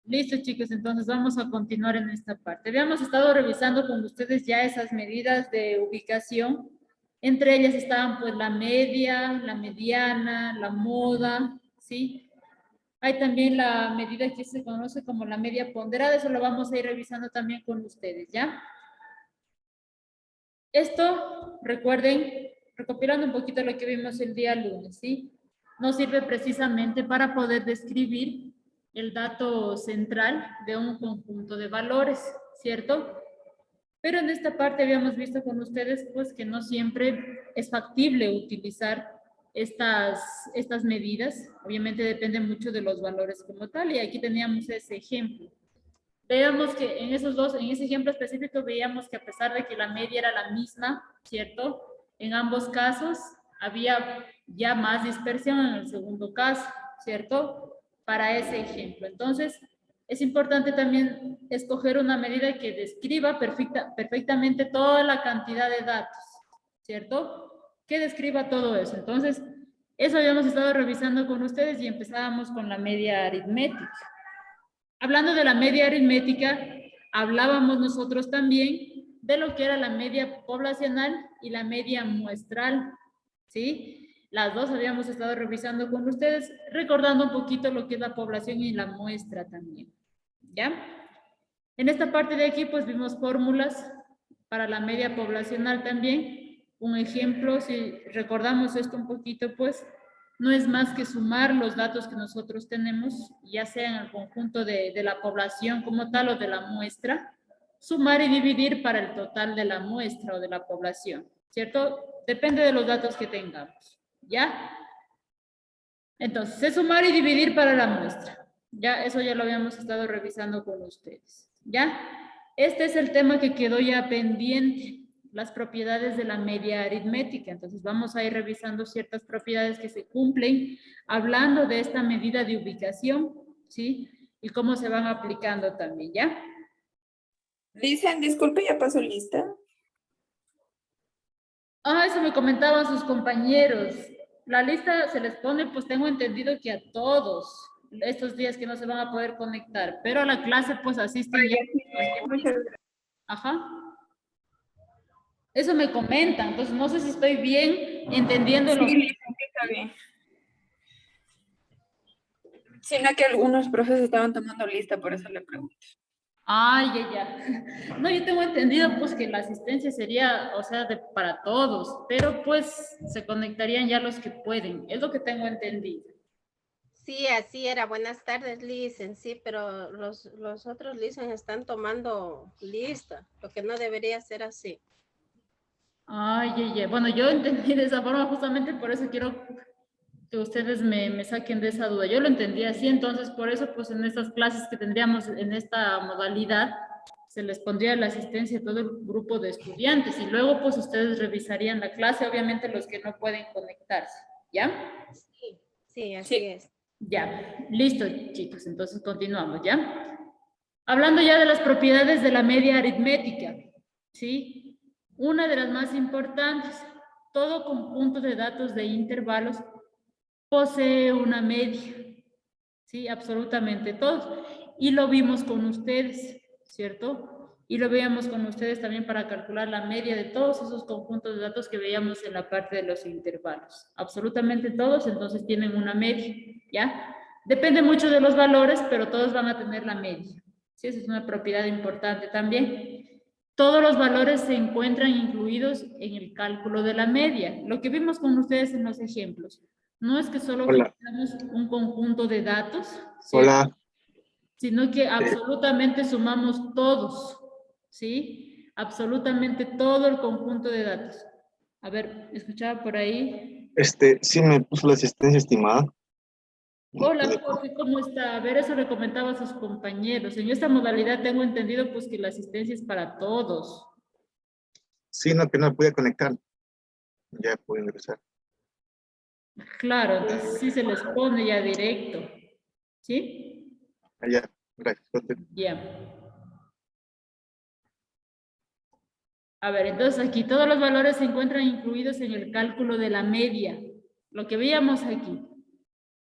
Listo, chicos, entonces vamos a continuar en esta parte. Habíamos estado revisando con ustedes ya esas medidas de ubicación. Entre ellas estaban pues la media, la mediana, la moda, ¿sí? Hay también la medida que se conoce como la media ponderada, eso lo vamos a ir revisando también con ustedes, ¿ya? Esto, recuerden, recopilando un poquito lo que vimos el día lunes, ¿sí? Nos sirve precisamente para poder describir el dato central de un conjunto de valores, ¿cierto? Pero en esta parte habíamos visto con ustedes pues que no siempre es factible utilizar estas medidas. Obviamente depende mucho de los valores como tal y aquí teníamos ese ejemplo. Veamos que en en ese ejemplo específico veíamos que a pesar de que la media era la misma, ¿cierto? En ambos casos había ya más dispersión en el segundo caso, ¿cierto? Para ese ejemplo. Entonces, es importante también escoger una medida que describa perfectamente toda la cantidad de datos, ¿cierto? Que describa todo eso. Entonces, eso habíamos estado revisando con ustedes y empezábamos con la media aritmética. Hablando de la media aritmética, hablábamos nosotros también de lo que era la media poblacional y la media muestral, ¿sí? Las dos habíamos estado revisando con ustedes, recordando un poquito lo que es la población y la muestra también, ¿ya? En esta parte de aquí, pues vimos fórmulas para la media poblacional también. Un ejemplo, si recordamos esto un poquito, pues no es más que sumar los datos que nosotros tenemos, ya sea en el conjunto de la población como tal o de la muestra, sumar y dividir para el total de la muestra o de la población, ¿cierto? Depende de los datos que tengamos, ¿ya? Entonces, es sumar y dividir para la muestra. Ya, eso ya lo habíamos estado revisando con ustedes, ¿ya? Este es el tema que quedó ya pendiente, las propiedades de la media aritmética. Entonces, vamos a ir revisando ciertas propiedades que se cumplen, hablando de esta medida de ubicación, ¿sí? Y cómo se van aplicando también, ¿ya? Dicen, disculpe, ya pasó lista. Ah, eso me comentaban sus compañeros. La lista se les pone, pues tengo entendido que a todos estos días que no se van a poder conectar, pero a la clase pues asisten ya. Muchas gracias. Ajá. Eso me comentan, entonces no sé si estoy bien entendiéndolo. Sí, dicen que está bien. Sino que algunos profes estaban tomando lista, por eso le pregunto. Ay, ya. No, yo tengo entendido pues que la asistencia sería, o sea, para todos, pero pues se conectarían ya los que pueden, es lo que tengo entendido. Sí, así era. Buenas tardes, Licen. Sí, pero los otros Licen están tomando lista, lo que no debería ser así. Ay, ya. Bueno, yo entendí de esa forma, justamente por eso quiero que ustedes me saquen de esa duda. Yo lo entendí así, entonces por eso pues en estas clases que tendríamos en esta modalidad se les pondría la asistencia a todo el grupo de estudiantes y luego pues ustedes revisarían la clase, obviamente los que no pueden conectarse, ¿ya? Sí, sí, así Sí. es. Ya, listo chicos, entonces continuamos, ¿ya? Hablando ya de las propiedades de la media aritmética, ¿sí? Una de las más importantes, todo conjunto de datos de intervalos posee una media, ¿sí? Absolutamente todos. Y lo vimos con ustedes, ¿cierto? Y lo veíamos con ustedes también para calcular la media de todos esos conjuntos de datos que veíamos en la parte de los intervalos. Absolutamente todos, entonces tienen una media, ¿ya? Depende mucho de los valores, pero todos van a tener la media. Sí, esa es una propiedad importante también. Todos los valores se encuentran incluidos en el cálculo de la media, lo que vimos con ustedes en los ejemplos. No es que solo Hola, generamos un conjunto de datos, ¿cierto? hola. Sino que eh, absolutamente sumamos todos, ¿sí? Absolutamente todo el conjunto de datos. A ver, escuchaba por ahí. sí me puso la asistencia estimada. No Hola, pude Jorge, ¿cómo está? A ver, eso le comentaba a sus compañeros. En esta modalidad tengo entendido pues que la asistencia es para todos. Sí, no, que no pude conectar. Ya pude ingresar. Claro, entonces sí se les pone ya directo. ¿Sí? Allá, gracias. Bien. A ver, entonces aquí todos los valores se encuentran incluidos en el cálculo de la media. Lo que veíamos aquí.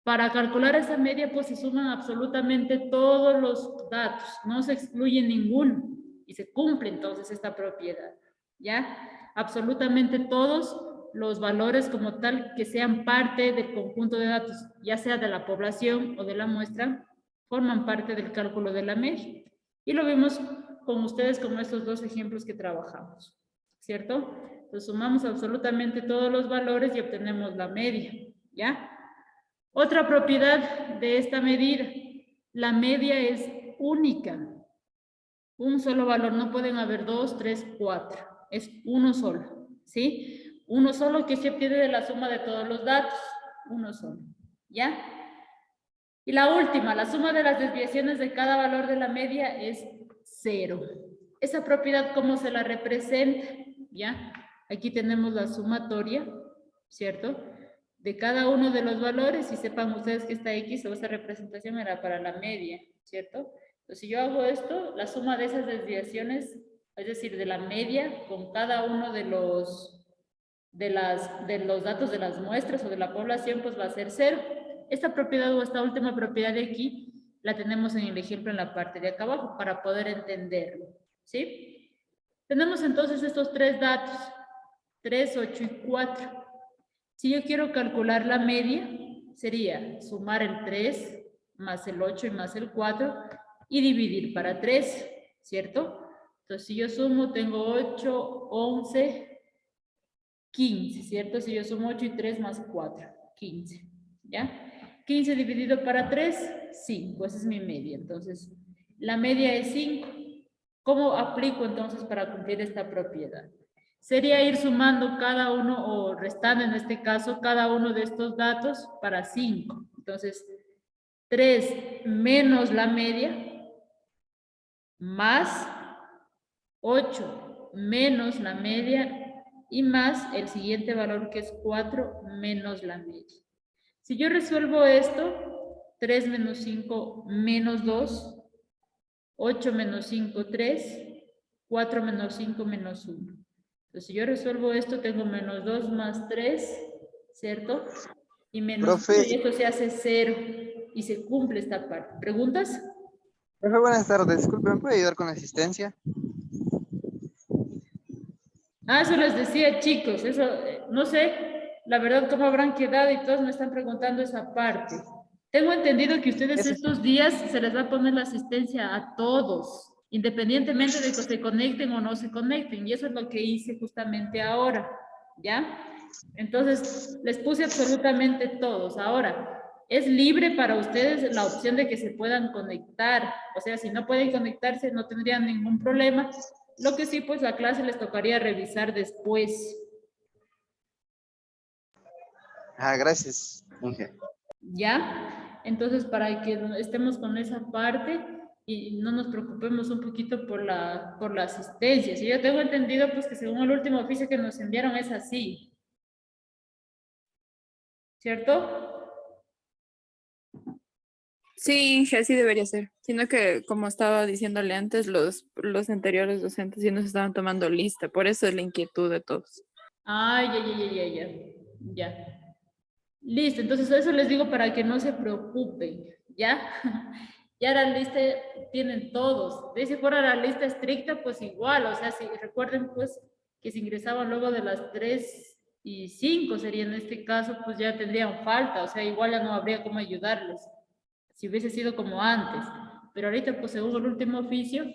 Para calcular esa media, pues se suman absolutamente todos los datos, no se excluye ninguno y se cumple entonces esta propiedad, ¿ya? Absolutamente todos los valores como tal que sean parte del conjunto de datos, ya sea de la población o de la muestra, forman parte del cálculo de la media. Y lo vimos con ustedes como estos dos ejemplos que trabajamos, ¿cierto? Entonces sumamos absolutamente todos los valores y obtenemos la media, ¿ya? Otra propiedad de esta medida, la media es única. Un solo valor, no pueden haber 2, 3, 4. Es uno solo, ¿sí? Uno solo que se obtiene de la suma de todos los datos. Uno solo, ¿ya? Y la última, la suma de las desviaciones de cada valor de la media es 0. Esa propiedad, ¿cómo se la representa? ¿Ya? Aquí tenemos la sumatoria, ¿cierto? De cada uno de los valores, y sepan ustedes que esta X o esta representación era para la media, ¿cierto? Entonces, si yo hago esto, la suma de esas desviaciones, es decir, de la media con cada uno de los datos de las muestras o de la población, pues va a ser 0. Esta propiedad o esta última propiedad de aquí la tenemos en el ejemplo en la parte de acá abajo para poder entenderlo, ¿sí? Tenemos entonces estos tres datos, 3, 8 y 4. Si yo quiero calcular la media, sería sumar el 3 más el 8 y más el 4 y dividir para 3, ¿cierto? Entonces, si yo sumo, tengo 8, 11, 15, ¿cierto? Si yo sumo 8 y 3 más 4, 15, ¿ya? 15 dividido para 3, 5, esa es mi media. Entonces, la media es 5. ¿Cómo aplico entonces para cumplir esta propiedad? Sería ir sumando cada uno, o restando en este caso, cada uno de estos datos para 5. Entonces, 3 menos la media, más 8 menos la media, y más el siguiente valor que es 4 menos la media. Si yo resuelvo esto, 3 menos 5 menos 2, 8 menos 5, 3, 4 menos 5 menos 1. Entonces, si yo resuelvo esto, tengo menos 2 más 3, ¿cierto? Y menos 1, y esto se hace 0, y se cumple esta parte. ¿Preguntas? Profe, buenas tardes. Disculpe, ¿me puede ayudar con la asistencia? Eso les decía, chicos, eso, no sé, la verdad, cómo habrán quedado y todos me están preguntando esa parte. Tengo entendido que ustedes estos días se les va a poner la asistencia a todos, independientemente de que se conecten o no se conecten, y eso es lo que hice justamente ahora, ¿ya? Entonces, les puse absolutamente todos. Ahora, es libre para ustedes la opción de que se puedan conectar, o sea, si no pueden conectarse no tendrían ningún problema. Lo que sí, pues la clase les tocaría revisar después. Gracias. ¿Ya? Entonces, para que estemos con esa parte y no nos preocupemos un poquito por la asistencia. Si yo tengo entendido, pues que según el último oficio que nos enviaron es así. ¿Cierto? Sí, así debería ser. Sino que, como estaba diciéndole antes, los anteriores docentes sí nos estaban tomando lista. Por eso es la inquietud de todos. Ya. Listo, entonces eso les digo para que no se preocupen, ¿ya? Ya la lista tienen todos. De si fuera la lista estricta, pues igual, o sea, si recuerden pues que si ingresaban luego de las 3 y 5 sería en este caso, pues ya tendrían falta, o sea, igual ya no habría cómo ayudarles, si hubiese sido como antes. Pero ahorita, pues según el último oficio,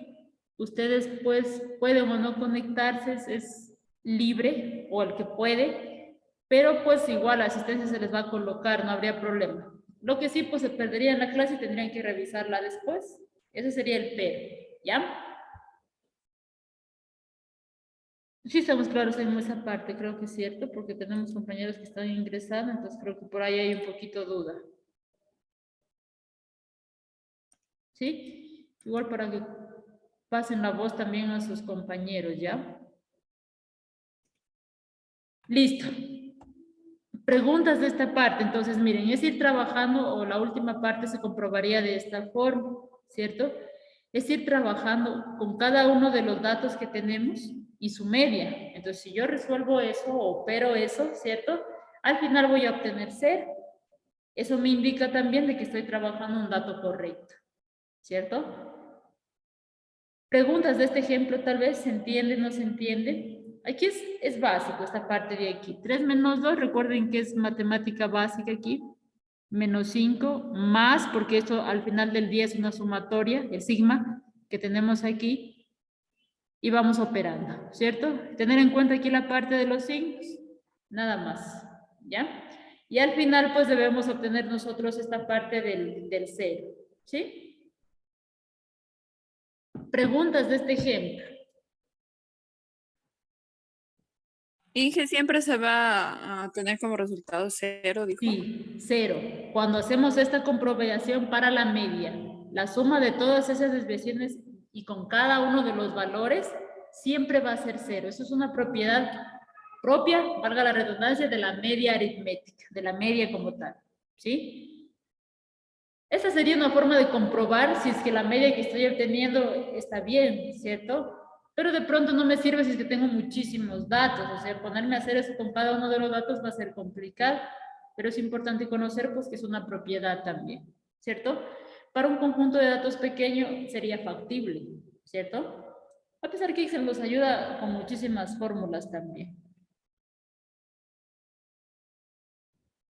ustedes pues pueden o no conectarse, es libre, o el que puede, pero pues igual la asistencia se les va a colocar, no habría problema. Lo que sí, pues se perdería en la clase y tendrían que revisarla después. Ese sería el pero, ¿ya? Sí estamos claros en esa parte, creo que es cierto, porque tenemos compañeros que están ingresando, entonces creo que por ahí hay un poquito duda. ¿Sí? Igual para que pasen la voz también a sus compañeros, ¿ya? Listo. Preguntas de esta parte, entonces miren, es ir trabajando, o la última parte se comprobaría de esta forma, ¿cierto? Es ir trabajando con cada uno de los datos que tenemos y su media. Entonces, si yo resuelvo eso o opero eso, ¿cierto? Al final voy a obtener 0. Eso me indica también de que estoy trabajando un dato correcto, ¿cierto? Preguntas de este ejemplo, tal vez, ¿se entiende, no se entiende? Aquí es básico esta parte de aquí. 3 menos 2, recuerden que es matemática básica aquí. Menos 5, más, porque esto al final del día es una sumatoria, el sigma que tenemos aquí. Y vamos operando, ¿cierto? Tener en cuenta aquí la parte de los signos, nada más, ¿ya? Y al final, pues debemos obtener nosotros esta parte del 0, ¿sí? Preguntas de este ejemplo. Inge siempre se va a tener como resultado 0, dijo. Sí, 0. Cuando hacemos esta comprobación para la media, la suma de todas esas desviaciones y con cada uno de los valores, siempre va a ser 0. Eso es una propiedad propia, valga la redundancia, de la media aritmética, de la media como tal, ¿sí? Esta sería una forma de comprobar si es que la media que estoy obteniendo está bien, ¿cierto? Pero de pronto no me sirve si es que tengo muchísimos datos, o sea, ponerme a hacer eso con cada uno de los datos va a ser complicado, pero es importante conocer pues que es una propiedad también, ¿cierto? Para un conjunto de datos pequeño sería factible, ¿cierto? A pesar que Excel nos ayuda con muchísimas fórmulas también.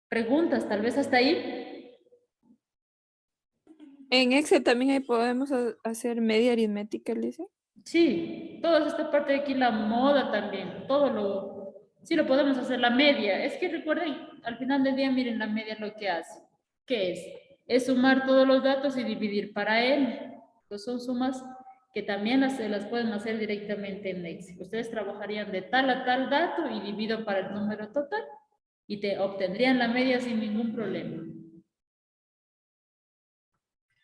¿Preguntas tal vez hasta ahí? En Excel también ahí podemos hacer media aritmética, dice. Sí, toda esta parte de aquí, la moda también, sí lo podemos hacer, la media. Es que recuerden, al final del día, miren la media lo que hace. ¿Qué es? Es sumar todos los datos y dividir para n. Pues son sumas que también se las pueden hacer directamente en Excel. Ustedes trabajarían de tal a tal dato y divido para el número total y te obtendrían la media sin ningún problema.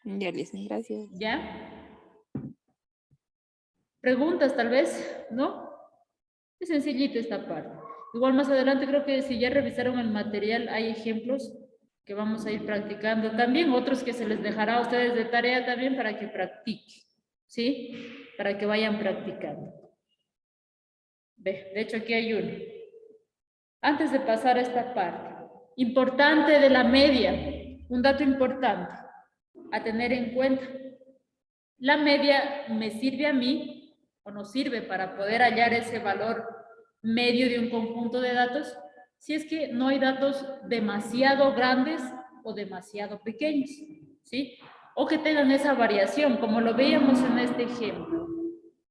Ya, Lisa, gracias. ¿Ya? Preguntas tal vez, ¿no? Es sencillito esta parte. Igual más adelante creo que si ya revisaron el material hay ejemplos que vamos a ir practicando. También otros que se les dejará a ustedes de tarea también para que practiquen, ¿sí? Para que vayan practicando. Ve, de hecho aquí hay uno. Antes de pasar a esta parte, importante de la media, un dato importante a tener en cuenta. La media me sirve a mí o nos sirve para poder hallar ese valor medio de un conjunto de datos si es que no hay datos demasiado grandes o demasiado pequeños, ¿sí? O que tengan esa variación, como lo veíamos en este ejemplo.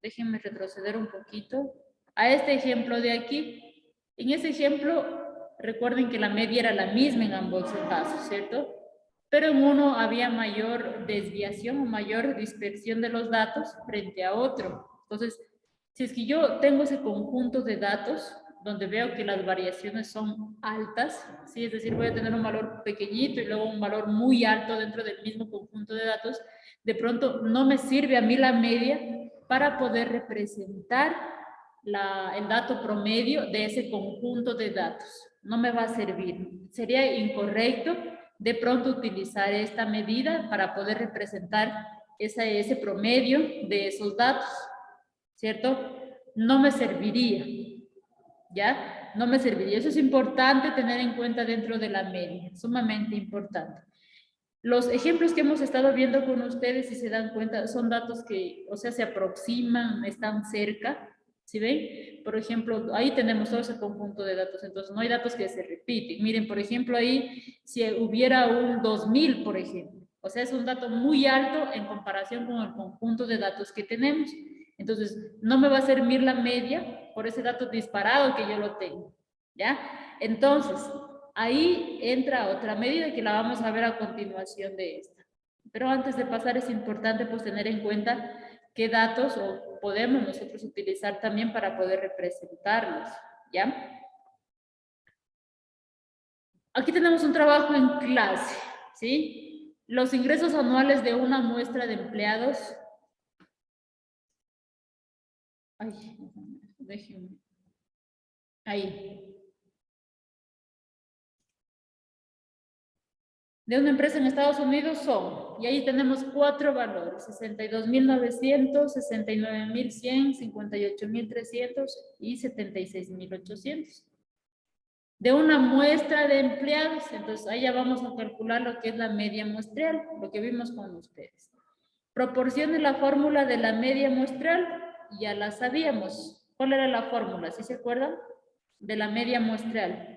Déjenme retroceder un poquito a este ejemplo de aquí. En ese ejemplo, recuerden que la media era la misma en ambos casos, ¿cierto? Pero en uno había mayor desviación o mayor dispersión de los datos frente a otro. Entonces, si es que yo tengo ese conjunto de datos donde veo que las variaciones son altas, ¿sí? Es decir, voy a tener un valor pequeñito y luego un valor muy alto dentro del mismo conjunto de datos, de pronto no me sirve a mí la media para poder representar el dato promedio de ese conjunto de datos. No me va a servir. Sería incorrecto de pronto utilizar esta medida para poder representar ese promedio de esos datos, ¿cierto? No me serviría, ¿ya? No me serviría. Eso es importante tener en cuenta dentro de la media, sumamente importante. Los ejemplos que hemos estado viendo con ustedes, si se dan cuenta, son datos que, o sea, se aproximan, están cerca, ¿sí ven? Por ejemplo, ahí tenemos todo ese conjunto de datos, entonces no hay datos que se repiten. Miren, por ejemplo, ahí si hubiera un 2000, por ejemplo, o sea, es un dato muy alto en comparación con el conjunto de datos que tenemos. Entonces, no me va a servir la media por ese dato disparado que yo lo tengo, ¿ya? Entonces, ahí entra otra medida que la vamos a ver a continuación de esta. Pero antes de pasar es importante pues tener en cuenta qué datos podemos nosotros utilizar también para poder representarlos, ¿ya? Aquí tenemos un trabajo en clase, ¿sí? Los ingresos anuales de una muestra de empleados. Ay, déjenme. Ahí. De una empresa en Estados Unidos son, y ahí tenemos 4 valores, 62.900, 69.100, 58.300 y 76.800. de una muestra de empleados. Entonces, ahí ya vamos a calcular lo que es la media muestral, lo que vimos con ustedes. Proporcione la fórmula de la media muestral, ya la sabíamos. ¿Cuál era la fórmula? ¿Sí se acuerdan? De la media muestral.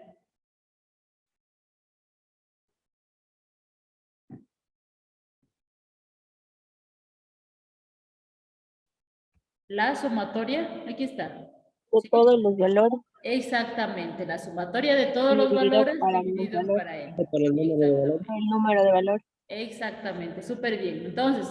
La sumatoria, aquí está. De ¿Sí? todos los valores Exactamente, la sumatoria de todos los dividido valores para los dividido valores. para n. Por el número de valores. por el número de valores. Exactamente, súper bien. Entonces,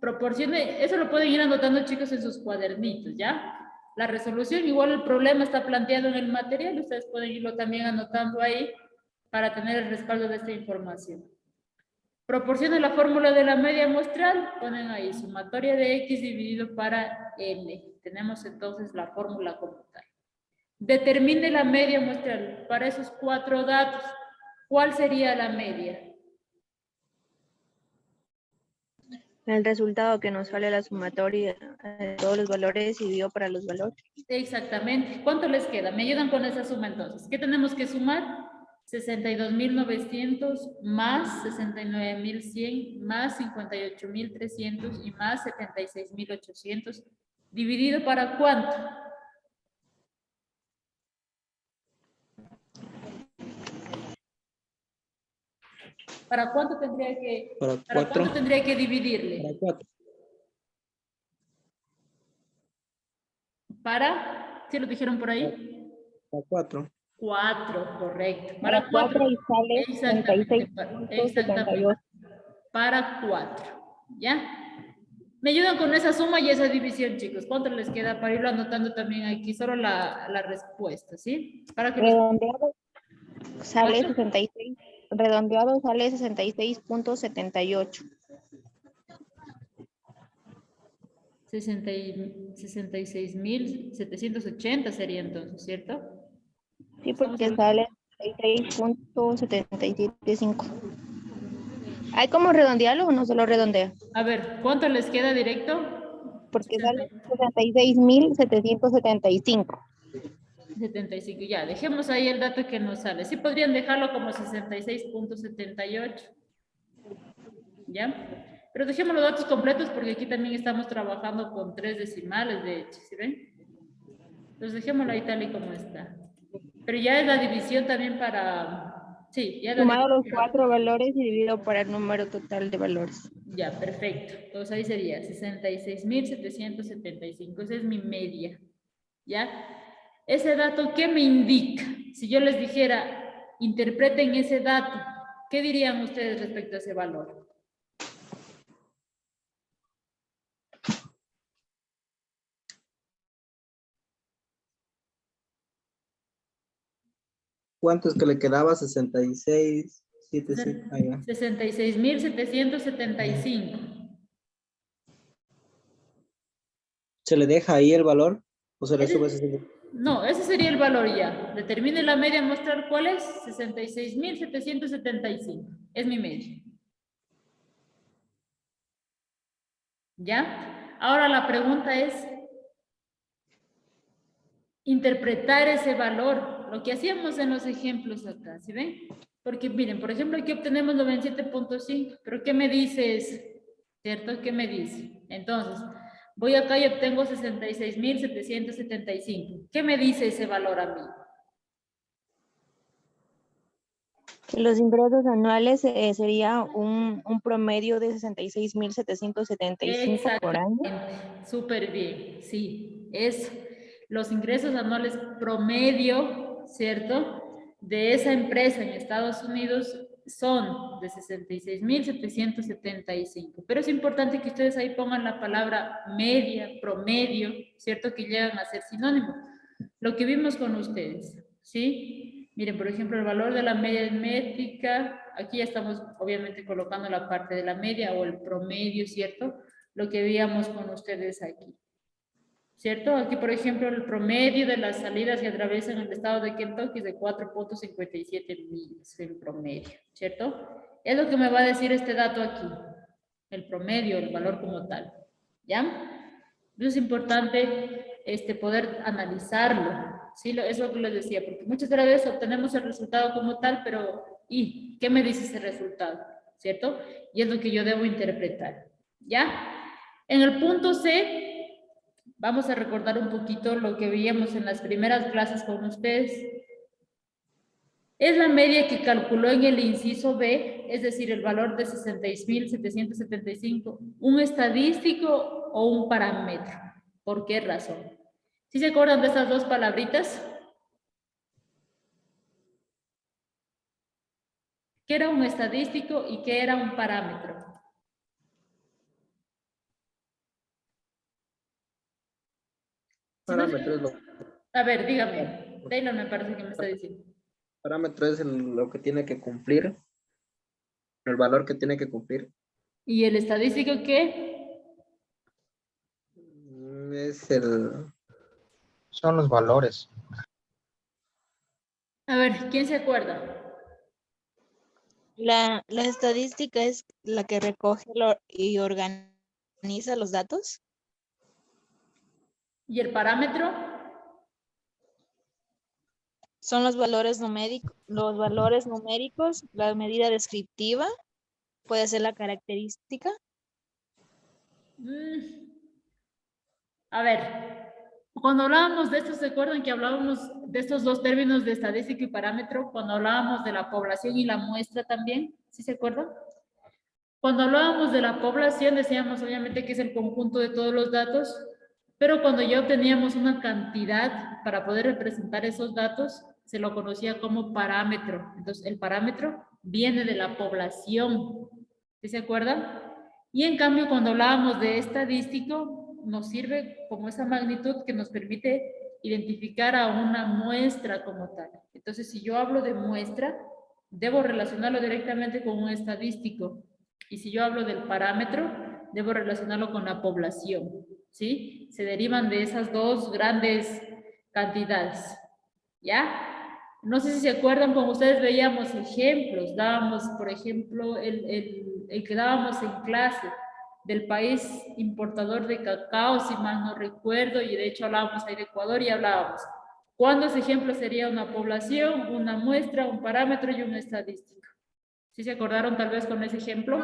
proporcione, eso lo pueden ir anotando, chicos, en sus cuadernitos, ¿ya? La resolución, igual el problema está planteado en el material, ustedes pueden irlo también anotando ahí para tener el respaldo de esta información. Proporcione la fórmula de la media muestral, ponen ahí sumatoria de x dividido para n. Tenemos entonces la fórmula como tal. Determine la media muestral para esos 4 datos. ¿Cuál sería la media? El resultado que nos sale la sumatoria de todos los valores dividido para los valores. Exactamente. ¿Cuánto les queda? ¿Me ayudan con esa suma entonces? ¿Qué tenemos que sumar? 62.900 más 69.100 más 58.300 y más 76.800. ¿Dividido para cuánto? ¿Para cuánto tendría que, Para para 4. cuánto tendría que dividirle? Para 4. ¿Para? ¿Sí lo dijeron por ahí? Para 4. 4, correcto. Para Para 4. 4 y sale Exactamente. 36.78. Para 4. ¿Ya? Me ayudan con esa suma y esa división, chicos. ¿Cuánto les queda para irlo anotando también aquí? Solo la respuesta, ¿sí? Para que los... Redondeado sale ¿Cuánto? 66. Redondeado sale 66.78. 66.780 sería entonces, ¿cierto? Sí, Estamos porque hablando- sale 66.775. ¿Hay como redondearlo o no se lo redondea? A ver, ¿cuánto les queda directo? Porque 60. sale 66.775. 75, ya, dejemos ahí el dato que nos sale. Sí podrían dejarlo como 66.78. ¿Ya? Pero dejemos los datos completos porque aquí también estamos trabajando con 3 decimales, de hecho, ¿sí ven? Entonces dejémoslo ahí tal y como está. Pero ya es la división también para... Sí, ya es la Sumado los división. 4 valores y dividido por el número total de valores. Ya, perfecto. Entonces ahí sería 66.775. Esa es mi media. ¿Ya? Ese dato, ¿qué me indica? Si yo les dijera, interpreten ese dato, ¿qué dirían ustedes respecto a ese valor? ¿Cuánto es que le quedaba? 66, 75. Ah, ya. 66.775. ¿Se le deja ahí el valor? ¿O se le sube Ese- 60? No, ese sería el valor ya. Determine la media muestral, ¿cuál es? 66.775. Es mi media. ¿Ya? Ahora la pregunta es interpretar ese valor, lo que hacíamos en los ejemplos acá, ¿sí ven? Porque miren, por ejemplo, aquí obtenemos 97.5, pero ¿qué me dice eso? ¿Cierto? ¿Qué me dice? Entonces, voy acá y obtengo 66.775. ¿Qué me dice ese valor a mí? Que los ingresos anuales sería un promedio de 66.775 por año. Exactamente, súper bien, sí, eso. Los ingresos anuales promedio, ¿cierto? De esa empresa en Estados Unidos son de 66.775. Pero es importante que ustedes ahí pongan la palabra media, promedio, ¿cierto? Que llegan a ser sinónimos. Lo que vimos con ustedes, ¿sí? Miren, por ejemplo, el valor de la media métrica, aquí ya estamos obviamente colocando la parte de la media o el promedio, ¿cierto? Lo que veíamos con ustedes aquí. ¿Cierto? Aquí, por ejemplo, el promedio de las salidas que atraviesan el estado de Kentucky es de 4.57 millas, el promedio, ¿cierto? Es lo que me va a decir este dato aquí, el promedio, el valor como tal, ¿ya? Entonces es importante poder analizarlo. ¿Sí? Eso es lo que les decía, porque muchas veces obtenemos el resultado como tal, pero ¿y qué me dice ese resultado? ¿Cierto? Y es lo que yo debo interpretar. ¿Ya? En el punto C, vamos a recordar un poquito lo que veíamos en las primeras clases con ustedes. Es la media que calculó en el inciso B, es decir, el valor de 66.775, un estadístico o un parámetro. ¿Por qué razón? ¿Sí se acuerdan de estas dos palabritas? ¿Qué era un estadístico y qué era un parámetro? Parámetro es A ver, dígame. Taylor me parece que me está diciendo. parámetro es lo que tiene que cumplir, el valor que tiene que cumplir. ¿Y el estadístico qué? Es el, Son los valores. A ver, ¿quién se acuerda? La estadística es la que recoge y organiza los datos. ¿Y el parámetro? Son los valores numéricos, la medida descriptiva, puede ser la característica. A ver, cuando hablábamos de esto, ¿se acuerdan que hablábamos de estos dos términos de estadística y parámetro? Cuando hablábamos de la población y la muestra también, ¿sí se acuerdan? Cuando hablábamos de la población, decíamos obviamente que es el conjunto de todos los datos, pero cuando ya obteníamos una cantidad para poder representar esos datos, se lo conocía como parámetro. Entonces, el parámetro viene de la población, ¿sí se acuerdan? Y en cambio, cuando hablábamos de estadístico, nos sirve como esa magnitud que nos permite identificar a una muestra como tal. Entonces, si yo hablo de muestra, debo relacionarlo directamente con un estadístico. Y si yo hablo del parámetro, debo relacionarlo con la población, ¿sí? Se derivan de esas dos grandes cantidades, ¿ya? No sé si se acuerdan, como ustedes veíamos ejemplos, dábamos, por ejemplo, el que dábamos en clase del país importador de cacao, si mal no recuerdo, y de hecho hablábamos ahí de Ecuador y hablábamos. ¿Cuándo ese ejemplo sería una población, una muestra, un parámetro y una estadística? ¿Sí se acordaron tal vez con ese ejemplo?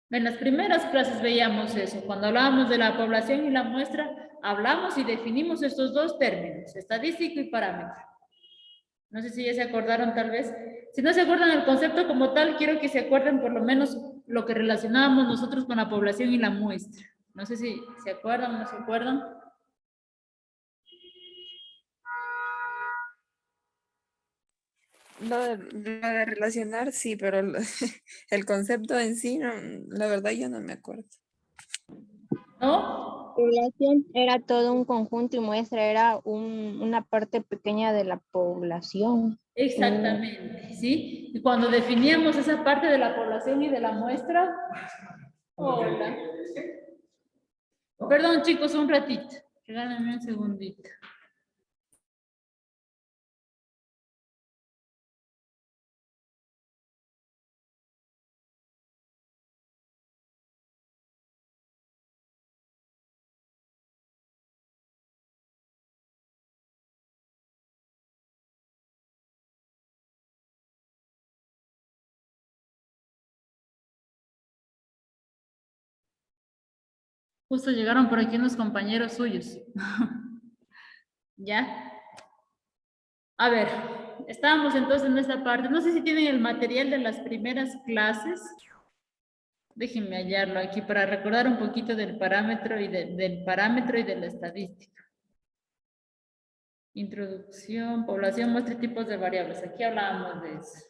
En las primeras clases veíamos eso. Cuando hablábamos de la población y la muestra, hablamos y definimos estos dos términos, estadístico y parámetro. No sé si ya se acordaron tal vez. Si no se acuerdan el concepto como tal, quiero que se acuerden por lo menos lo que relacionábamos nosotros con la población y la muestra. No sé si se acuerdan o no se acuerdan. Lo de relacionar, sí, pero el concepto en sí, no, la verdad yo no me acuerdo. ¿No? Población era todo un conjunto y muestra era una parte pequeña de la población. Exactamente, ¿sí? Y cuando definíamos esa parte de la población y de la muestra... Hola. Perdón, chicos, un ratito. Regálame un segundito. Justo llegaron por aquí unos compañeros suyos. ¿Ya? A ver, estábamos entonces en esta parte. No sé si tienen el material de las primeras clases. Déjenme hallarlo aquí para recordar un poquito del parámetro y del parámetro y de la estadística. Introducción, población, muestra y tipos de variables. Aquí hablábamos de eso.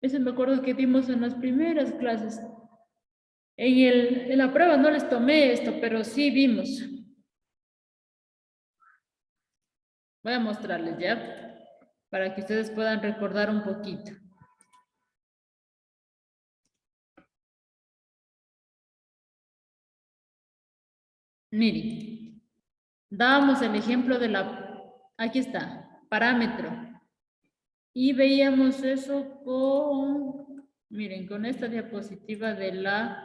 Eso me acuerdo que dimos en las primeras clases. En la prueba no les tomé esto, pero sí vimos. Voy a mostrarles ya, para que ustedes puedan recordar un poquito. Miren, dábamos el ejemplo de aquí está, parámetro. Y veíamos eso con, miren, con esta diapositiva de la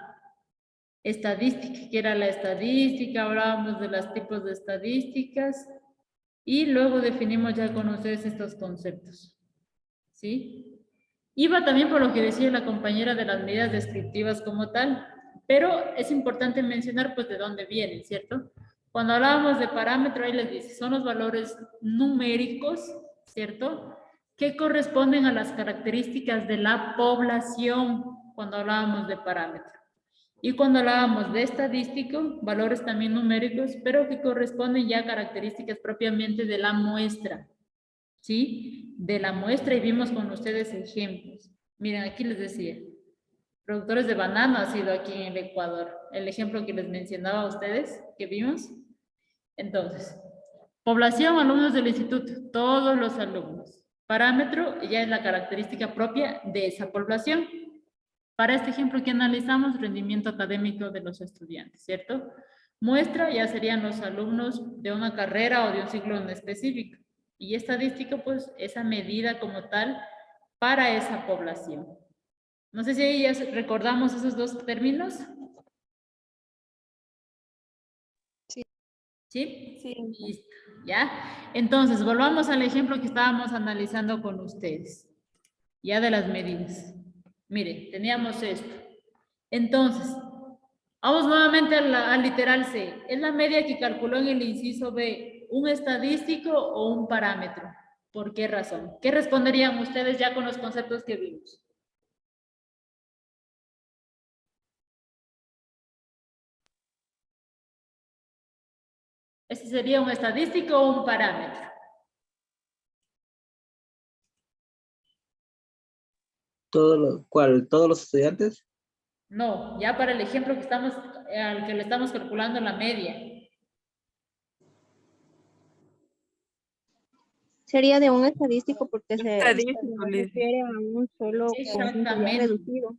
estadística, que era la estadística, hablábamos de los tipos de estadísticas y luego definimos ya con ustedes estos conceptos. ¿Sí? Iba también por lo que decía la compañera de las medidas descriptivas como tal, pero es importante mencionar pues de dónde vienen, ¿cierto? Cuando hablábamos de parámetro, ahí les dice, son los valores numéricos, ¿cierto? Que corresponden a las características de la población cuando hablábamos de parámetro. Y cuando hablábamos de estadístico, valores también numéricos, pero que corresponden ya a características propiamente de la muestra, ¿sí? De la muestra, y vimos con ustedes ejemplos. Miren, aquí les decía, productores de banano ha sido aquí en el Ecuador, el ejemplo que les mencionaba a ustedes, que vimos. Entonces, población, alumnos del instituto, todos los alumnos. Parámetro ya es la característica propia de esa población. Para este ejemplo que analizamos, rendimiento académico de los estudiantes, ¿cierto? Muestra ya serían los alumnos de una carrera o de un ciclo en específico. Y estadístico, pues, esa medida como tal para esa población. No sé si ahí ya recordamos esos dos términos. Sí. ¿Sí? Sí. Listo, ¿ya? Entonces, volvamos al ejemplo que estábamos analizando con ustedes. Ya de las medidas. Miren, teníamos esto. Entonces, vamos nuevamente al literal C. ¿Es la media que calculó en el inciso B un estadístico o un parámetro? ¿Por qué razón? ¿Qué responderían ustedes ya con los conceptos que vimos? ¿Ese sería un estadístico o un parámetro? ¿Cuál? ¿Todos los estudiantes? No, ya para el ejemplo que estamos, al que le estamos calculando la media. Sería de un estadístico porque se Estadístico, Liz. refiere a un solo conjunto ya Exactamente. reducido.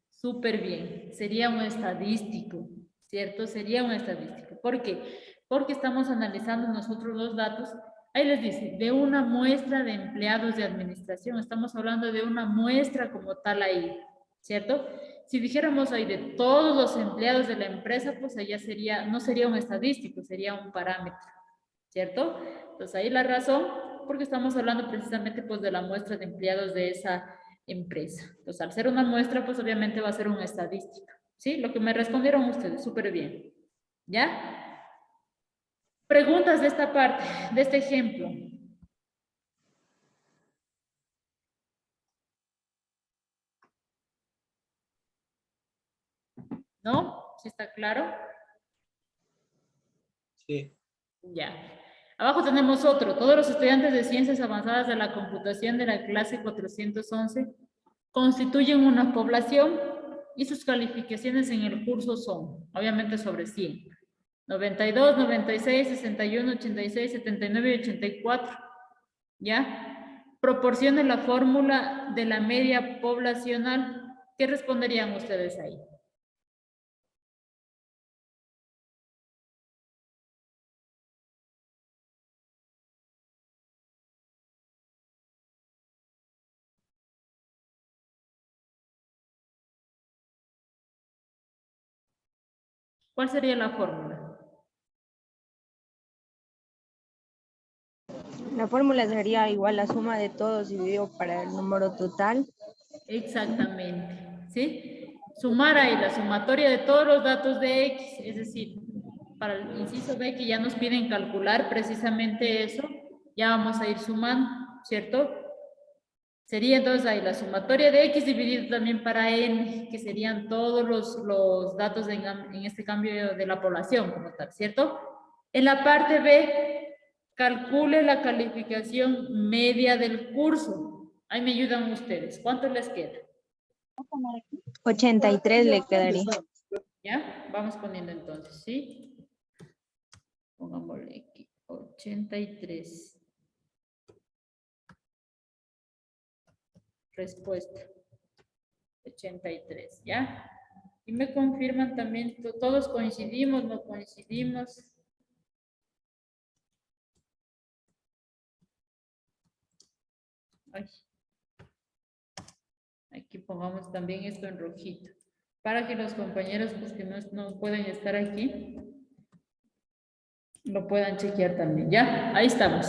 Súper bien. Sería un estadístico, ¿cierto? Sería un estadístico. ¿Por qué? Porque estamos analizando nosotros los datos. Ahí les dice, de una muestra de empleados de administración. Estamos hablando de una muestra como tal ahí, ¿cierto? Si dijéramos ahí de todos los empleados de la empresa, pues allá sería, no sería un estadístico, sería un parámetro, ¿cierto? Entonces ahí la razón, porque estamos hablando precisamente pues de la muestra de empleados de esa empresa. Entonces al ser una muestra, pues obviamente va a ser una estadística, ¿sí? Lo que me respondieron ustedes, súper bien. ¿Ya? Preguntas de esta parte, de este ejemplo. ¿No? ¿Sí está claro? Sí. Ya. Abajo tenemos otro. Todos los estudiantes de Ciencias Avanzadas de la Computación de la clase 411 constituyen una población y sus calificaciones en el curso son, obviamente sobre 100. 92, 96, 61, 86, 79 y 84. ¿Ya? Proporcione la fórmula de la media poblacional. ¿Qué responderían ustedes ahí? ¿Cuál sería la fórmula? La fórmula sería igual la suma de todos dividido para el número total. Exactamente, ¿sí? Sumar ahí la sumatoria de todos los datos de X, es decir, para el inciso B que ya nos piden calcular precisamente eso, ya vamos a ir sumando, ¿cierto? Sería entonces ahí la sumatoria de X dividido también para N, que serían todos los datos en este cambio de la población como tal, ¿cierto? En la parte B, calcule la calificación media del curso. Ahí me ayudan ustedes. ¿Cuánto les queda? 83 le quedaría. ¿Ya? Vamos poniendo entonces, ¿sí? Pongámosle aquí, 83. Respuesta. 83, ¿ya? Y me confirman también, todos coincidimos, no coincidimos. Ay. Aquí pongamos también esto en rojito. para que los compañeros pues, que no pueden estar aquí lo puedan chequear también. ¿Ya? Ahí estamos.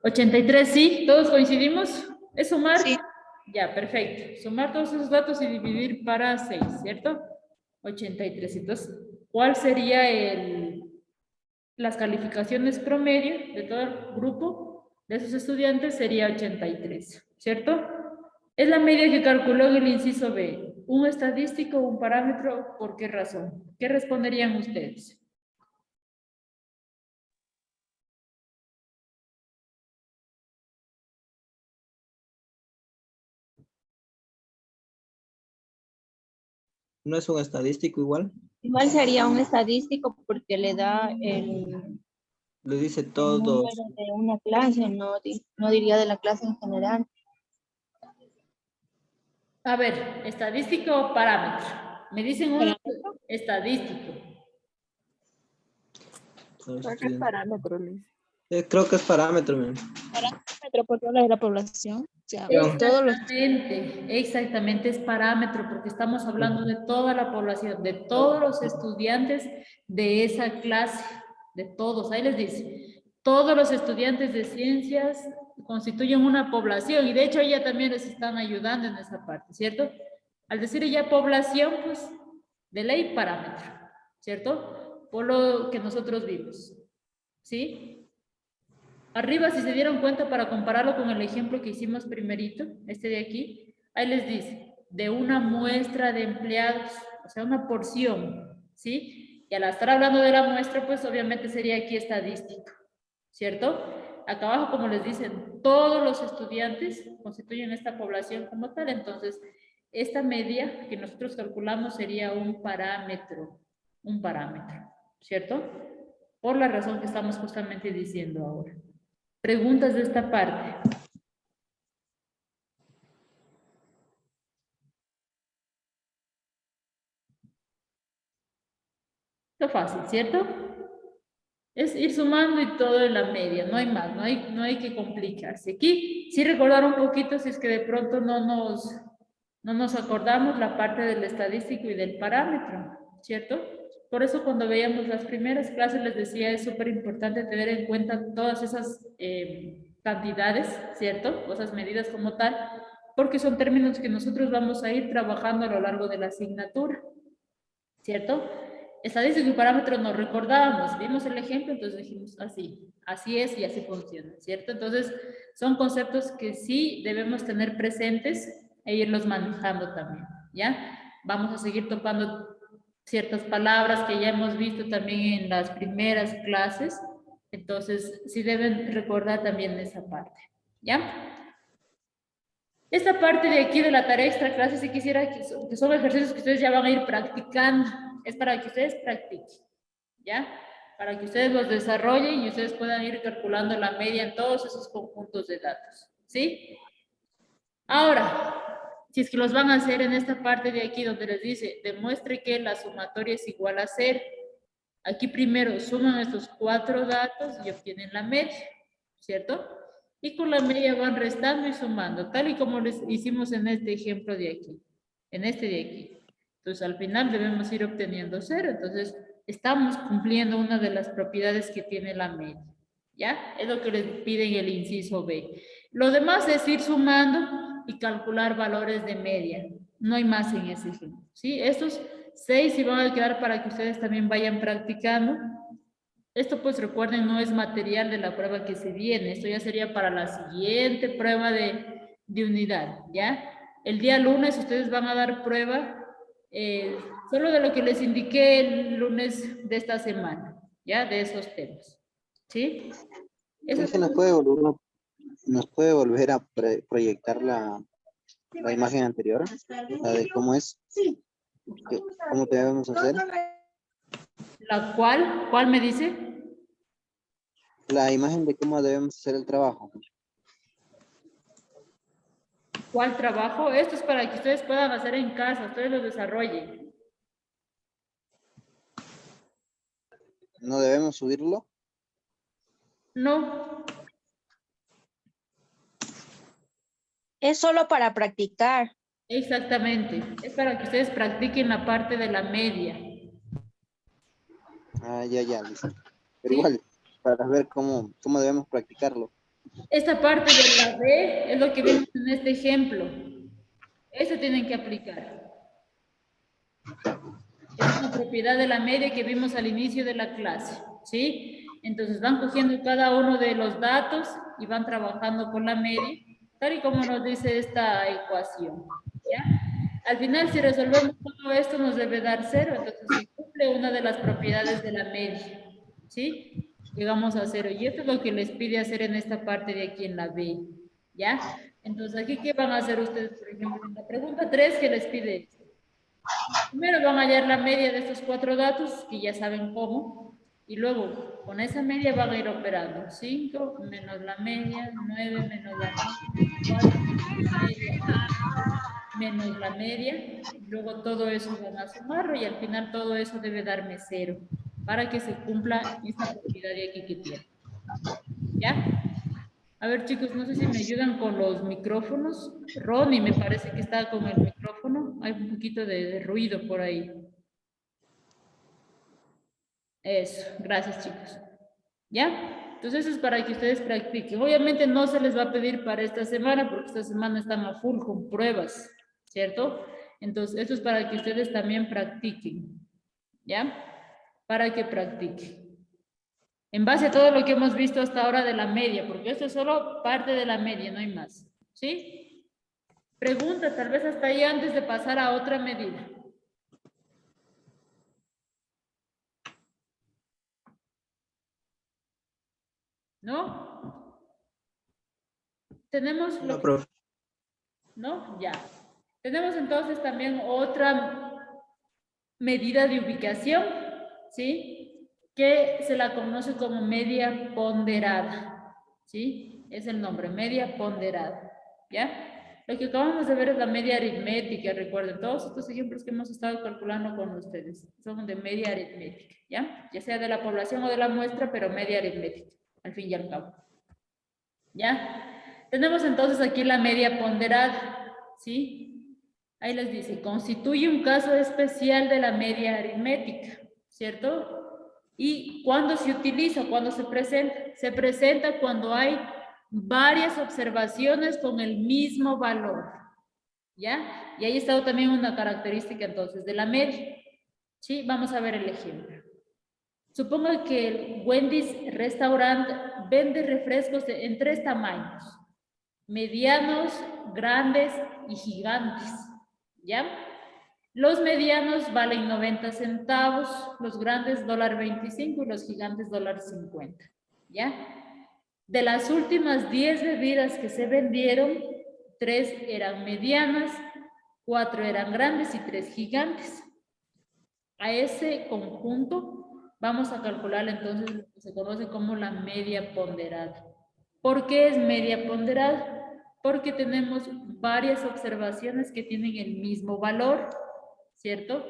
83, ¿sí? ¿Todos coincidimos? ¿Es sumar? Sí. Ya, perfecto. Sumar todos esos datos y dividir para 6, ¿cierto? 83. Entonces, ¿cuál sería las calificaciones promedio de todo el grupo de esos estudiantes? Sería 83, ¿cierto? Es la media que calculó en el inciso B. ¿Un estadístico o un parámetro? ¿Por qué razón? ¿Qué responderían ustedes? ¿No es un estadístico igual? Igual sería un estadístico porque le da el Le dice número todos. de una clase, no diría de la clase en general. A ver, ¿estadístico o parámetro? Me dicen un ¿Parámetro? estadístico. Creo que es parámetro, Liz. Creo que es parámetro, men. Parámetro por toda la población. O sea, Pero- todos los Exactamente, es parámetro porque estamos hablando de toda la población, de todos los estudiantes de esa clase, de todos. Ahí les dice, todos los estudiantes de ciencias constituyen una población y de hecho ella también les están ayudando en esa parte, ¿cierto? Al decir ella población, pues de ley parámetro, ¿cierto? Por lo que nosotros vimos, ¿sí? Arriba, si se dieron cuenta, para compararlo con el ejemplo que hicimos primerito, este de aquí, ahí les dice, de una muestra de empleados, o sea, una porción, ¿sí? Y al estar hablando de la muestra, pues obviamente sería aquí estadístico, ¿cierto? Acá abajo, como les dicen, todos los estudiantes constituyen esta población como tal, entonces, esta media que nosotros calculamos sería un parámetro, ¿cierto? Por la razón que estamos justamente diciendo ahora. Preguntas de esta parte. Está fácil, ¿cierto? Es ir sumando y todo en la media, no hay más, no hay que complicarse. Aquí sí recordar un poquito si es que de pronto no nos acordamos la parte del estadístico y del parámetro, ¿cierto? Por eso cuando veíamos las primeras clases les decía es súper importante tener en cuenta todas esas cantidades, ¿cierto? O esas medidas como tal, porque son términos que nosotros vamos a ir trabajando a lo largo de la asignatura, ¿cierto? Estadístico y parámetros nos recordábamos, vimos el ejemplo, entonces dijimos así es y así funciona, ¿cierto? Entonces, son conceptos que sí debemos tener presentes e irlos manejando también, ¿ya? Vamos a seguir topando ciertas palabras que ya hemos visto también en las primeras clases, entonces sí deben recordar también esa parte, ¿ya? Esta parte de aquí de la tarea extra clase, si quisiera que son ejercicios que ustedes ya van a ir practicando, es para que ustedes practiquen, ¿ya? Para que ustedes los desarrollen y ustedes puedan ir calculando la media en todos esos conjuntos de datos, ¿sí? Ahora, si es que los van a hacer en esta parte de aquí donde les dice, demuestre que la sumatoria es igual a 0. Aquí primero suman estos 4 datos y obtienen la media, ¿cierto? Y con la media van restando y sumando, tal y como les hicimos en este ejemplo de aquí, en este de aquí. Entonces, al final debemos ir obteniendo 0. Entonces, estamos cumpliendo una de las propiedades que tiene la media, ¿ya? Es lo que les pide en el inciso B. Lo demás es ir sumando y calcular valores de media. No hay más en ese ejemplo, ¿sí? Estos 6 se van a quedar para que ustedes también vayan practicando. Esto pues recuerden no es material de la prueba que se viene, esto ya sería para la siguiente prueba de unidad, ¿ya? El día lunes ustedes van a dar prueba solo de lo que les indiqué el lunes de esta semana, ¿ya? De esos temas, ¿sí? Eso Sí, nos puede volver a proyectar la imagen anterior, la de cómo es, cómo debemos hacer. ¿La cuál me dice? La imagen de cómo debemos hacer el trabajo. ¿Cuál trabajo? Esto es para que ustedes puedan hacer en casa, ustedes lo desarrollen. ¿No debemos subirlo? No, es solo para practicar. Exactamente. Es para que ustedes practiquen la parte de la media. Ah, ya, listo. Pero ¿Sí? igual, para ver cómo debemos practicarlo. Esta parte de la B es lo que vemos en este ejemplo. Eso tienen que aplicar. Es una propiedad de la media que vimos al inicio de la clase, ¿sí? Entonces van cogiendo cada uno de los datos y van trabajando con la media, tal y como nos dice esta ecuación, ¿ya? Al final, si resolvemos todo esto, nos debe dar 0, entonces se cumple una de las propiedades de la media, ¿sí? Llegamos a 0, y esto es lo que les pide hacer en esta parte de aquí en la B, ¿ya? Entonces, aquí, ¿qué van a hacer ustedes, por ejemplo, en la pregunta 3 que les pide esto? Primero van a hallar la media de estos 4 datos, que ya saben cómo, y luego con esa media van a ir operando. 5 menos la media, 9 menos la media, 4 menos la media, menos la media, luego todo eso van a sumarlo y al final todo eso debe darme 0, para que se cumpla esta propiedad de aquí que tiene. ¿Ya? A ver, chicos, no sé si me ayudan con los micrófonos. Ronnie me parece que está con el micrófono. Hay un poquito de ruido por ahí. Eso, gracias, chicos. ¿Ya? Entonces eso es para que ustedes practiquen. Obviamente no se les va a pedir para esta semana porque esta semana están a full con pruebas, ¿cierto? Entonces esto es para que ustedes también practiquen. ¿Ya? Para que practiquen. En base a todo lo que hemos visto hasta ahora de la media, porque esto es solo parte de la media, no hay más. ¿Sí? Preguntas, tal vez hasta ahí antes de pasar a otra medida. ¿No? Tenemos No, profe. ¿no? Ya. Tenemos entonces también otra medida de ubicación, ¿sí? Que se la conoce como media ponderada, ¿sí? Es el nombre, media ponderada, ¿ya? Lo que acabamos de ver es la media aritmética, recuerden, todos estos ejemplos que hemos estado calculando con ustedes son de media aritmética, ¿ya? Ya sea de la población o de la muestra, pero media aritmética, al fin y al cabo. ¿Ya? Tenemos entonces aquí la media ponderada, ¿sí? Ahí les dice, constituye un caso especial de la media aritmética, ¿cierto? ¿Y cuándo se utiliza? ¿Cuándo se presenta? Se presenta cuando hay varias observaciones con el mismo valor, ¿ya? Y ahí está también una característica entonces de la media, ¿sí? Vamos a ver el ejemplo. Supongo que el Wendy's Restaurant vende refrescos en 3 tamaños: medianos, grandes y gigantes, ¿ya? Los medianos valen 90 centavos, los grandes $1.25 y los gigantes $1.50, ¿ya? De las últimas 10 bebidas que se vendieron, 3 eran medianas, 4 eran grandes y 3 gigantes. A ese conjunto vamos a calcular entonces lo que se conoce como la media ponderada. ¿Por qué es media ponderada? Porque tenemos varias observaciones que tienen el mismo valor, ¿cierto?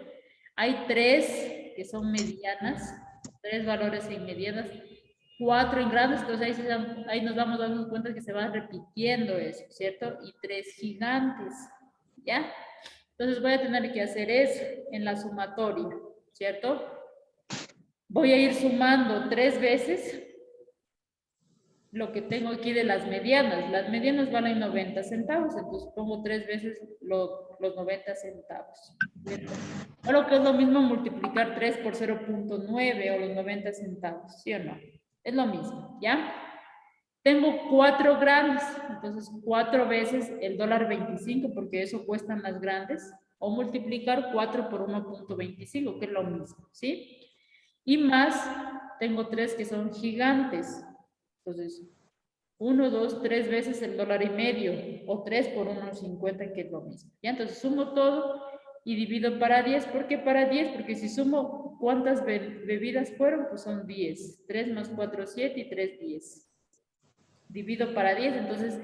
Hay 3 que son medianas, 3 valores en medianas, 4 en grandes, entonces ahí nos vamos dando cuenta que se va repitiendo eso, ¿cierto? Y 3 gigantes, ¿ya? Entonces voy a tener que hacer eso en la sumatoria, ¿cierto? Voy a ir sumando 3 veces lo que tengo aquí de las medianas. Las medianas valen 90 centavos, entonces pongo 3 veces los 90 centavos, ¿cierto? O lo que es lo mismo multiplicar 3 por 0.9 o los 90 centavos, ¿sí o no? Es lo mismo, ¿ya? Tengo 4 grandes, entonces 4 veces el $1.25, porque eso cuestan las grandes, o multiplicar 4 por 1.25, que es lo mismo, ¿sí? Y más, tengo 3 que son gigantes, entonces 1, 2, 3 veces el $1.50, o 3 por 1.50, que es lo mismo, ¿ya? Entonces sumo todo y divido para 10, ¿por qué para 10? Porque si sumo cuántas bebidas fueron, pues son 10, 3 más 4, 7 y 3, 10. Divido para 10, entonces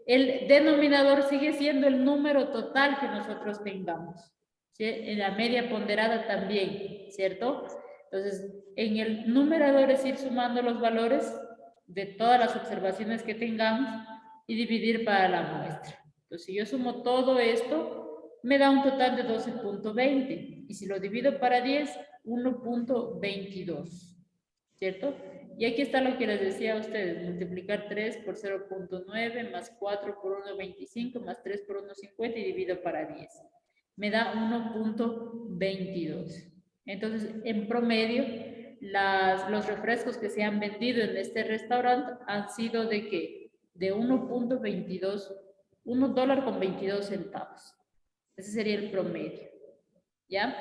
el denominador sigue siendo el número total que nosotros tengamos, ¿sí? En la media ponderada también, ¿cierto? Entonces, en el numerador es ir sumando los valores de todas las observaciones que tengamos y dividir para la muestra. Entonces, si yo sumo todo esto, me da un total de 12.20. Y si lo divido para 10, 1.22. ¿Cierto? Y aquí está lo que les decía a ustedes, multiplicar 3 por 0.9 más 4 por 1.25 más 3 por 1.50 y divido para 10. Me da 1.22. Entonces, en promedio, los refrescos que se han vendido en este restaurante han sido de ¿qué? De 1.22, $1.22. Ese sería el promedio. ¿Ya?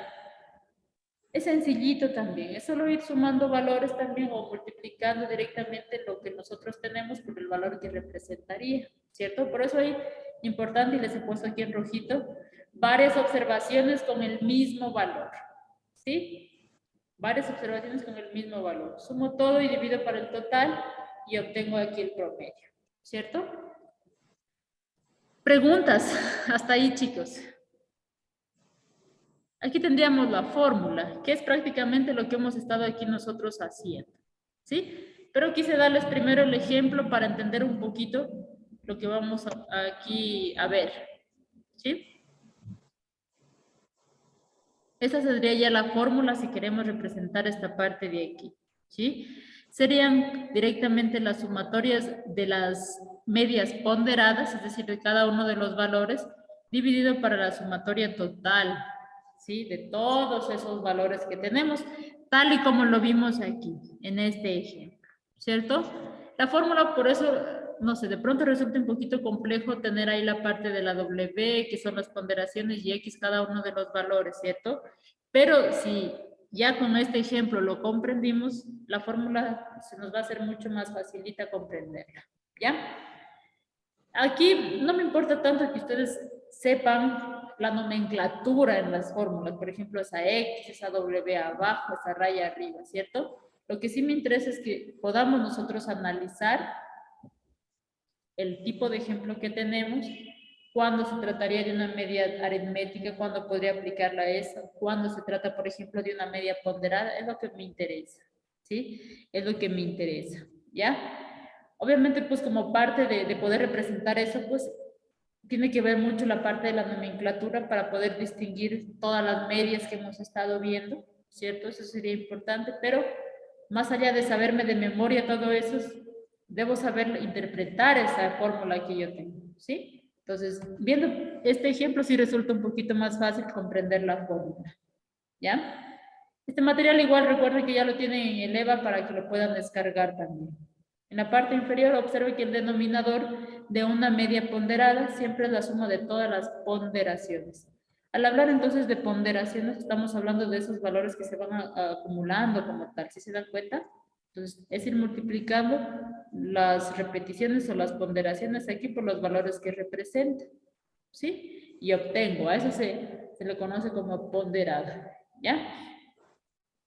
Es sencillito también, es solo ir sumando valores también o multiplicando directamente lo que nosotros tenemos por el valor que representaría, ¿cierto? Por eso es importante, y les he puesto aquí en rojito, varias observaciones con el mismo valor, ¿sí? Varias observaciones con el mismo valor. Sumo todo y divido para el total y obtengo aquí el promedio, ¿cierto? Preguntas, hasta ahí, chicos. Aquí tendríamos la fórmula, que es prácticamente lo que hemos estado aquí nosotros haciendo, ¿sí? Pero quise darles primero el ejemplo para entender un poquito lo que vamos aquí a ver, ¿sí? Esa sería ya la fórmula si queremos representar esta parte de aquí, ¿sí? Serían directamente las sumatorias de las medias ponderadas, es decir, de cada uno de los valores, dividido para la sumatoria total, ¿sí? De todos esos valores que tenemos, tal y como lo vimos aquí, en este ejemplo, ¿cierto? La fórmula, por eso, no sé, de pronto resulta un poquito complejo tener ahí la parte de la W, que son las ponderaciones, y X cada uno de los valores, ¿cierto? Pero si ya con este ejemplo lo comprendimos, la fórmula se nos va a hacer mucho más facilita comprenderla, ¿ya? Aquí no me importa tanto que ustedes sepan la nomenclatura en las fórmulas, por ejemplo, esa X, esa W abajo, esa raya arriba, ¿cierto? Lo que sí me interesa es que podamos nosotros analizar el tipo de ejemplo que tenemos, cuándo se trataría de una media aritmética, cuándo podría aplicarla a eso, cuándo se trata, por ejemplo, de una media ponderada, es lo que me interesa, ¿sí? Es lo que me interesa, ¿ya? Obviamente, pues como parte de poder representar eso, pues tiene que ver mucho la parte de la nomenclatura para poder distinguir todas las medias que hemos estado viendo, ¿cierto? Eso sería importante, pero más allá de saberme de memoria todo eso, debo saber interpretar esa fórmula que yo tengo, ¿sí? Entonces, viendo este ejemplo, sí resulta un poquito más fácil comprender la fórmula, ¿ya? Este material igual recuerden que ya lo tienen en el EVA para que lo puedan descargar también. En la parte inferior, observe que el denominador de una media ponderada siempre es la suma de todas las ponderaciones. Al hablar entonces de ponderaciones, estamos hablando de esos valores que se van acumulando como tal, ¿sí se dan cuenta? Entonces, es ir multiplicando las repeticiones o las ponderaciones aquí por los valores que representan, ¿sí? Y obtengo, a eso se le conoce como ponderado, ¿ya?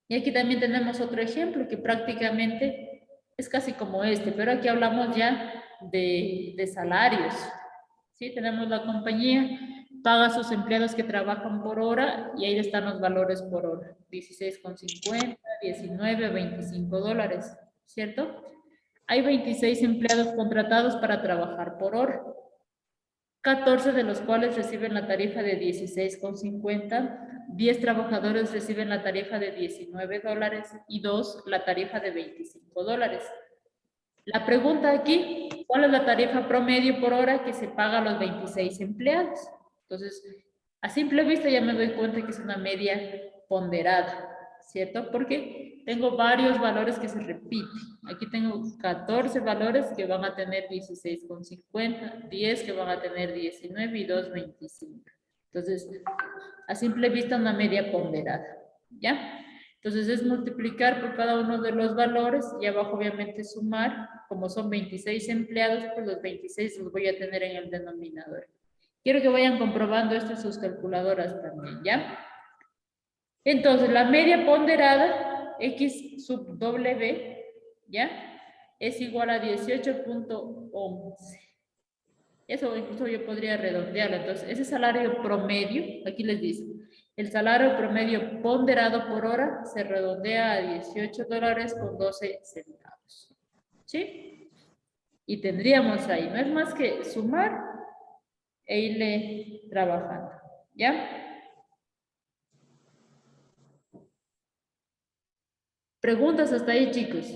Y aquí también tenemos otro ejemplo que prácticamente es casi como este, pero aquí hablamos ya de salarios, ¿sí? Tenemos la compañía, paga a sus empleados que trabajan por hora y ahí están los valores por hora, 16,50, 19, 25 dólares, ¿cierto? Hay 26 empleados contratados para trabajar por hora, 14 de los cuales reciben la tarifa de 16,50, 10 trabajadores reciben la tarifa de 19 dólares y 2 la tarifa de 25 dólares. La pregunta aquí, ¿cuál es la tarifa promedio por hora que se paga a los 26 empleados? Entonces, a simple vista ya me doy cuenta que es una media ponderada, ¿cierto? Porque tengo varios valores que se repiten. Aquí tengo 14 valores que van a tener 16,50, 10 que van a tener 19 y 2, 25. Entonces, a simple vista una media ponderada, ¿ya? Entonces es multiplicar por cada uno de los valores y abajo obviamente sumar, como son 26 empleados, pues los 26 los voy a tener en el denominador. Quiero que vayan comprobando esto en sus calculadoras también, ¿ya? Entonces la media ponderada, X sub W, ¿ya? Es igual a 18.11. Eso incluso yo podría redondearlo. Entonces ese salario promedio, aquí les dice, el salario promedio ponderado por hora se redondea a 18 dólares con 12 centavos. ¿Sí? Y tendríamos ahí, no es más que sumar e irle trabajando. ¿Ya? ¿Preguntas hasta ahí, chicos?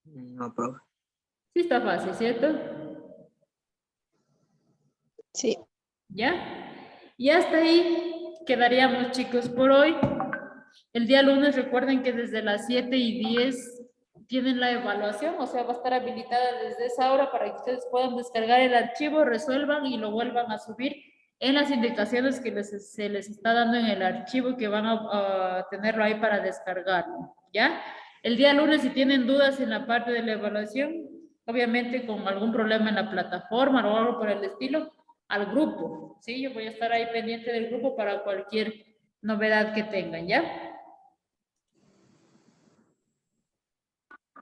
No, profe. Sí está fácil, ¿cierto? Sí. ¿Ya? Y hasta ahí quedaríamos, chicos, por hoy. El día lunes recuerden que desde las 7:10 tienen la evaluación, o sea, va a estar habilitada desde esa hora para que ustedes puedan descargar el archivo, resuelvan y lo vuelvan a subir en las indicaciones que se les está dando en el archivo, que van a tenerlo ahí para descargarlo, ¿ya? El día lunes, si tienen dudas en la parte de la evaluación, obviamente con algún problema en la plataforma o algo por el estilo, al grupo, ¿sí? Yo voy a estar ahí pendiente del grupo para cualquier novedad que tengan, ¿ya?